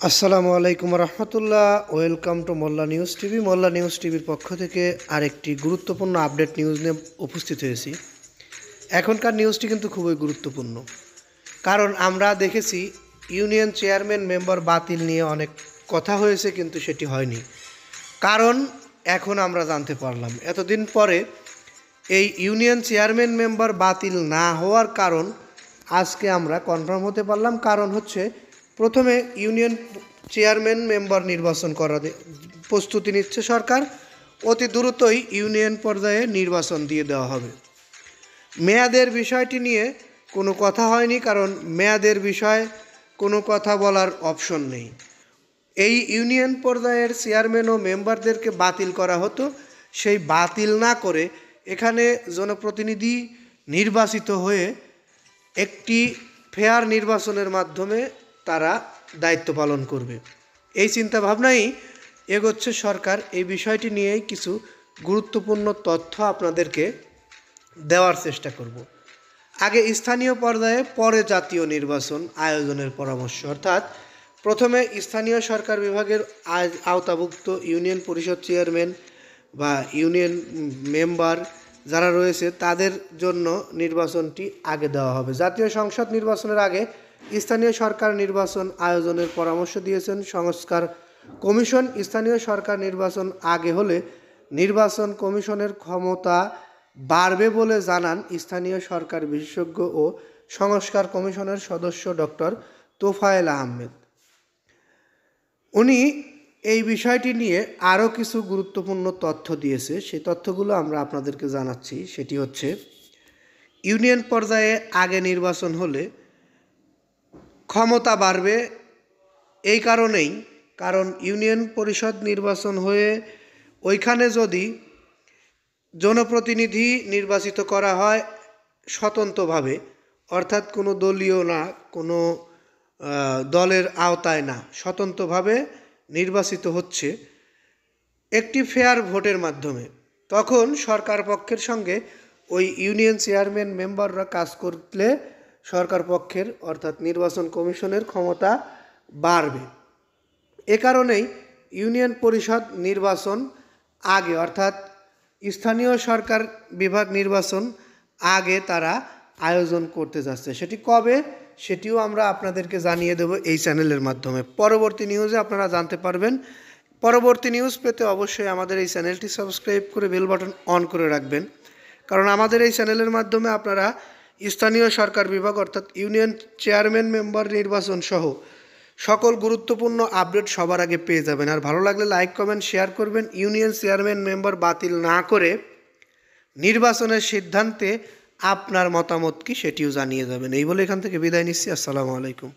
আসসালামু আলাইকুম রহমতুল্লাহ। Welcome to Molla news TV. Molla news টিভির পক্ষ থেকে আরেকটি গুরুত্বপূর্ণ আপডেট নিউজ নিয়ে উপস্থিত হয়েছি। এখনকার নিউজটি কিন্তু খুবই গুরুত্বপূর্ণ, কারণ আমরা দেখেছি ইউনিয়ন চেয়ারম্যান মেম্বার বাতিল নিয়ে অনেক কথা হয়েছে, কিন্তু সেটি হয়নি। কারণ এখন আমরা জানতে পারলাম এতদিন পরে এই ইউনিয়ন চেয়ারম্যান মেম্বার বাতিল না হওয়ার কারণ আজকে আমরা কনফার্ম হতে পারলাম। কারণ হচ্ছে, প্রথমে ইউনিয়ন চেয়ারম্যান মেম্বার নির্বাচন করার প্রস্তুতি নিচ্ছে সরকার। অতি দ্রুতই ইউনিয়ন পর্যায়ে নির্বাচন দিয়ে দেওয়া হবে। মেয়াদের বিষয়টি নিয়ে কোনো কথা হয়নি, কারণ মেয়াদের বিষয়ে কোনো কথা বলার অপশন নেই। এই ইউনিয়ন পর্যায়ের চেয়ারম্যান ও মেম্বারদেরকে বাতিল করা হতো, সেই বাতিল না করে এখানে জনপ্রতিনিধি নির্বাচিত হয়ে একটি ফেয়ার নির্বাচনের মাধ্যমে তারা দায়িত্ব পালন করবে। এই চিন্তাভাবনাই এগোচ্ছে সরকার। এই বিষয়টি নিয়েই কিছু গুরুত্বপূর্ণ তথ্য আপনাদেরকে দেওয়ার চেষ্টা করব। আগে স্থানীয় পর্যায়ে, পরে জাতীয় নির্বাচন আয়োজনের পরামর্শ। অর্থাৎ প্রথমে স্থানীয় সরকার বিভাগের আওতাভুক্ত ইউনিয়ন পরিষদ চেয়ারম্যান বা ইউনিয়ন মেম্বার যারা রয়েছে তাদের জন্য নির্বাচনটি আগে দেওয়া হবে। জাতীয় সংসদ নির্বাচনের আগে স্থানীয় সরকার নির্বাচন আয়োজনের পরামর্শ দিয়েছেন সংস্কার কমিশন। স্থানীয় সরকার নির্বাচন আগে হলে নির্বাচন কমিশনের ক্ষমতা বাড়বে বলে জানান স্থানীয় সরকার বিশেষজ্ঞ ও সংস্কার কমিশনের সদস্য ডক্টর তোফায়েল আহমেদ। উনি এই বিষয়টি নিয়ে আরও কিছু গুরুত্বপূর্ণ তথ্য দিয়েছে। সেই তথ্যগুলো আমরা আপনাদেরকে জানাচ্ছি। সেটি হচ্ছে, ইউনিয়ন পর্যায়ে আগে নির্বাচন হলে ক্ষমতা বাড়বে এই কারণেই, কারণ ইউনিয়ন পরিষদ নির্বাচন হয়ে ওইখানে যদি জনপ্রতিনিধি নির্বাচিত করা হয় স্বতন্ত্রভাবে, অর্থাৎ কোনো দলীয় না, কোনো দলের আওতায় না, স্বতন্ত্রভাবে নির্বাচিত হচ্ছে একটি ফেয়ার ভোটের মাধ্যমে, তখন সরকার পক্ষের সঙ্গে ওই ইউনিয়ন চেয়ারম্যান মেম্বাররা কাজ করলে সরকার পক্ষের অর্থাৎ নির্বাচন কমিশনের ক্ষমতা বাড়বে। এ কারণেই ইউনিয়ন পরিষদ নির্বাচন আগে, অর্থাৎ স্থানীয় সরকার বিভাগ নির্বাচন আগে তারা আয়োজন করতে যাচ্ছে। সেটি কবে, সেটিও আমরা আপনাদেরকে জানিয়ে দেব এই চ্যানেলের মাধ্যমে। পরবর্তী নিউজে আপনারা জানতে পারবেন। পরবর্তী নিউজ পেতে অবশ্যই আমাদের এই চ্যানেলটি সাবস্ক্রাইব করে বেল বাটন অন করে রাখবেন, কারণ আমাদের এই চ্যানেলের মাধ্যমে আপনারা স্থানীয় সরকার বিভাগ অর্থাৎ ইউনিয়ন চেয়ারম্যান মেম্বার নির্বাচন সহ সকল গুরুত্বপূর্ণ আপডেট সবার আগে পেয়ে যাবেন। আর ভালো লাগলে লাইক কমেন্ট শেয়ার করবেন। ইউনিয়ন চেয়ারম্যান মেম্বার বাতিল না করে নির্বাচনের সিদ্ধান্তে আপনার মতামত কি সেটিও জানিয়ে যাবেন। এই বলে এখান থেকে বিদায় নিচ্ছি। আসসালামু আলাইকুম।